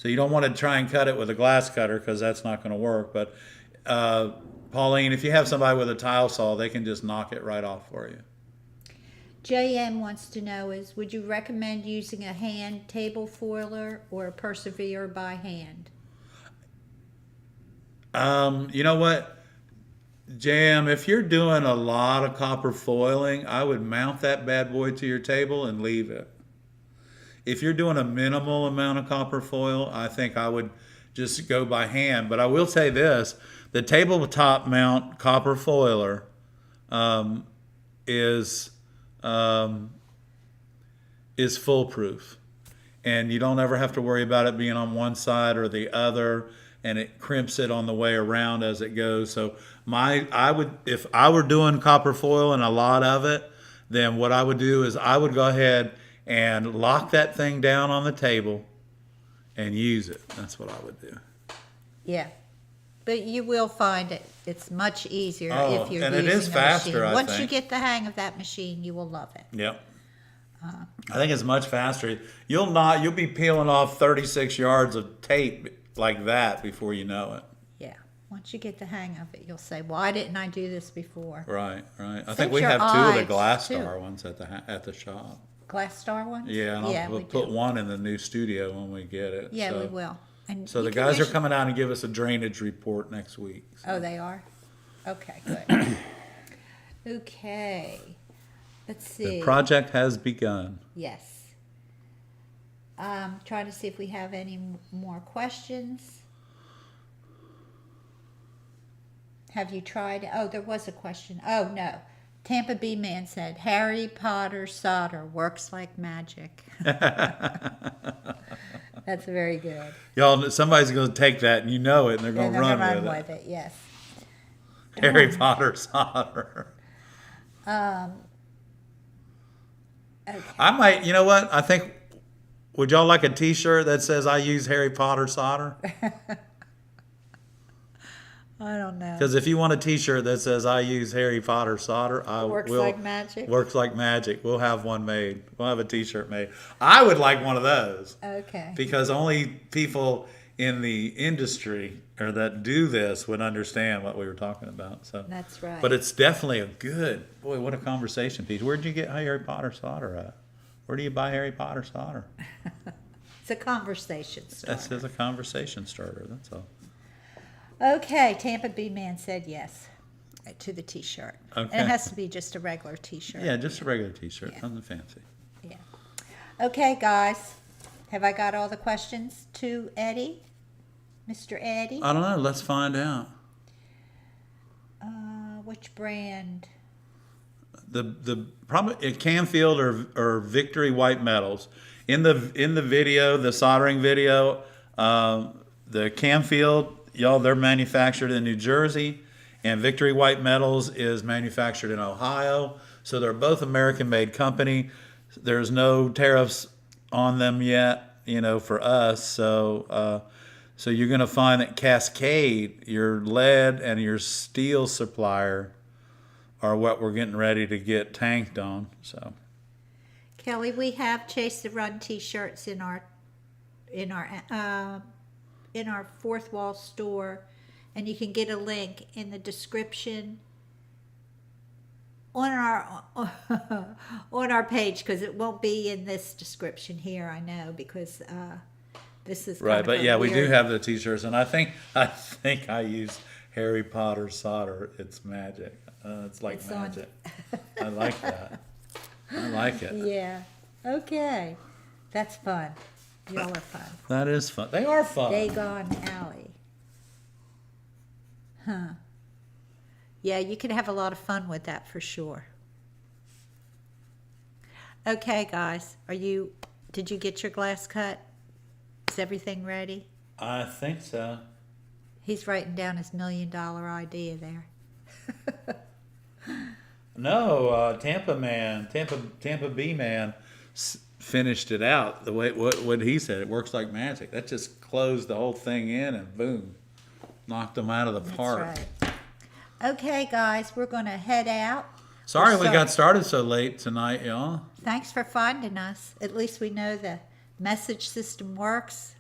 So you don't want to try and cut it with a glass cutter because that's not going to work. But Pauline, if you have somebody with a tile saw, they can just knock it right off for you. JM wants to know would you recommend using a hand table foiler or a persevere by hand? You know what, JM, if you're doing a lot of copper foiling, I would mount that bad boy to your table and leave it. If you're doing a minimal amount of copper foil, I think I would just go by hand. But I will say this, the tabletop mount copper foiler is foolproof. And you don't ever have to worry about it being on one side or the other, and it crimps it on the way around as it goes. So if I were doing copper foil and a lot of it, then what I would do is I would go ahead and lock that thing down on the table and use it. That's what I would do. Yeah. But you will find it's much easier Oh, if you're and using it is a faster, machine. I Once think. you get the hang of that machine, you will love it. Yep. I think it's much faster. You'll be peeling off 36 yards of tape like that before you know it. Yeah. Once you get the hang of it, you'll say, "Why didn't I do this before?" Right. I think Saves we your have two of the eyes, Glass too. Star ones at the shop. Glass Star ones? Yeah, and we'll we put do. one in the new studio when we get it. Yeah, so, we will. And So you the can guys are usually- coming out and give us a drainage report next week. So. Oh, they are? Okay, good. Okay. Let's see. The project has begun. Yes. Trying to see if we have any more questions. Have you tried? Oh, there was a question. Oh, no. Tampa B Man said, Harry Potter solder works like magic. That's very good. Y'all, somebody's going to take that, and you know it, and they're going And to they're run gonna with it. Yes. Harry Potter solder. Okay. I might, you know what? I think, would y'all like a T-shirt that says I use Harry Potter solder? I don't know. Because if you want a T-shirt that says I use Harry Potter solder, I Works will. like magic? Works like magic. We'll have one made. We'll have a T-shirt made. I would like one of those. Okay. Because only people in the industry or that do this would understand what we were talking about. So That's right. But it's definitely what a conversation piece. Where'd you get Harry Potter solder at? Where do you buy Harry Potter solder? It's a conversation starter. That's just a conversation starter. That's all. Okay, Tampa B Man said yes to the T-shirt. Okay. And it has to be just a regular T-shirt. Yeah, just a regular T-shirt. Yeah. Nothing fancy. Yeah. Okay, guys. Have I got all the questions to Eddie? Mr. Eddie? I don't know. Let's find out. Which brand? The probably Canfield or Victory White Metals. In the video, the soldering video, the Canfield, y'all, they're manufactured in New Jersey, and Victory White Metals is manufactured in Ohio. So they're both American-made company. There's no tariffs on them yet, for us. So you're going to find that Cascade, your lead and your steel supplier, are what we're getting ready to get tanked on. So Kelly, we have Chase the Run T-shirts in our fourth wall store, and you can get a link in the description on our page, because it won't be in this description here. I know, because this is right, kind but of a yeah, we do weird- have the T-shirts, and I think I use Harry Potter solder. It's magic. It's like It's on- magic. I like that. I like it. Yeah. Okay. That's fun. Y'all are fun. That is fun. They are fun. Dagon Alley. Huh. Yeah, you can have a lot of fun with that for sure. Okay, guys. Did you get your glass cut? Is everything ready? I think so. He's writing down his $1 million idea there. No, Tampa B Man finished it out the way what he said. It works like magic. That just closed the whole thing in and boom, knocked them out of the park. That's right. Okay, guys, we're going to head out. Sorry we So- got started so late tonight, y'all. Thanks for finding us. At least we know the message system works.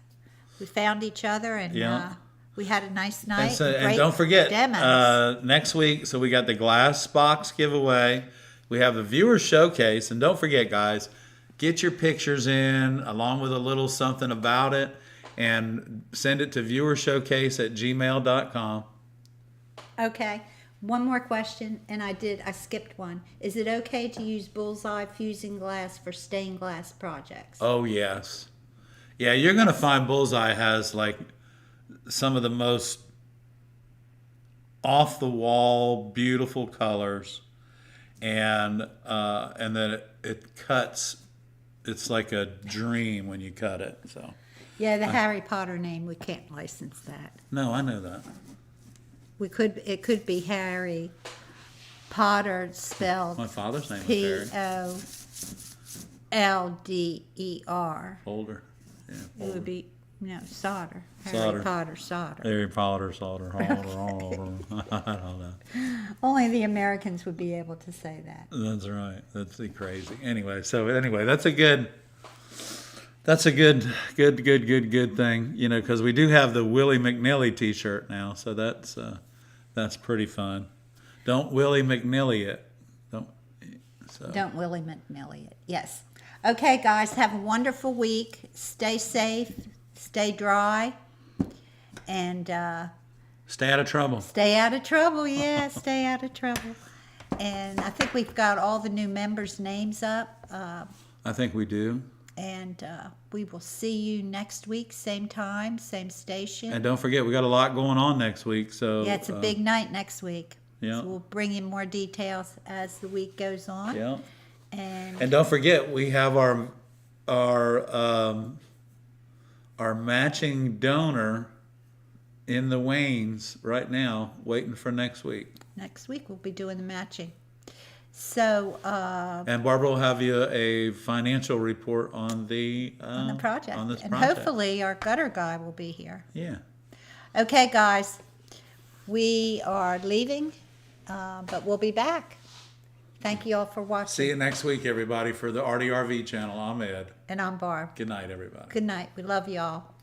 We found each other, and Yeah. we had a nice night. And, and great don't forget, demos. next week, so we got the glass box giveaway. We have the viewer showcase. And don't forget, guys, get your pictures in along with a little something about it and send it to viewershowcase@gmail.com. Okay. One more question, and I skipped one. Is it okay to use bullseye fusing glass for stained glass projects? Oh, yes. Yeah, you're going to find Bullseye has like some of the most off-the-wall, beautiful colors. And then it cuts. It's like a dream when you cut it. So. Yeah, the Harry Potter name, we can't license that. No, I know that. It could be Harry Potter spelled My father's name was Harry. Polder. Older. Yeah. It would be solder. Solder. Harry Potter solder. Harry Potter, solder. I don't know. Only the Americans would be able to say that. That's right. That's crazy. Anyway, that's a good thing, because we do have the Willie McNilly T-shirt now, so that's pretty fun. Don't Willie McNilly it. Don't Willie McNilly it. Yes. Okay, guys, have a wonderful week. Stay safe. Stay dry. And stay out of trouble. Stay out of trouble, yeah. Stay out of trouble. And I think we've got all the new members' names up. I think we do. And we will see you next week, same time, same station. And don't forget, we got a lot going on next week. So yeah, it's a big night next week. Yeah. So we'll bring you more details as the week goes on. Yeah. And don't forget, we have our matching donor in the Waynes right now, waiting for next week. Next week we'll be doing the matching. So and Barbara will have you a financial report on the project. On this and project. Hopefully our gutter guy will be here. Yeah. Okay, guys, we are leaving, but we'll be back. Thank you all for watching. See you next week, everybody, for the ARTyRV channel. I'm Ed. And I'm Barb. Good night, everybody. Good night. We love you all.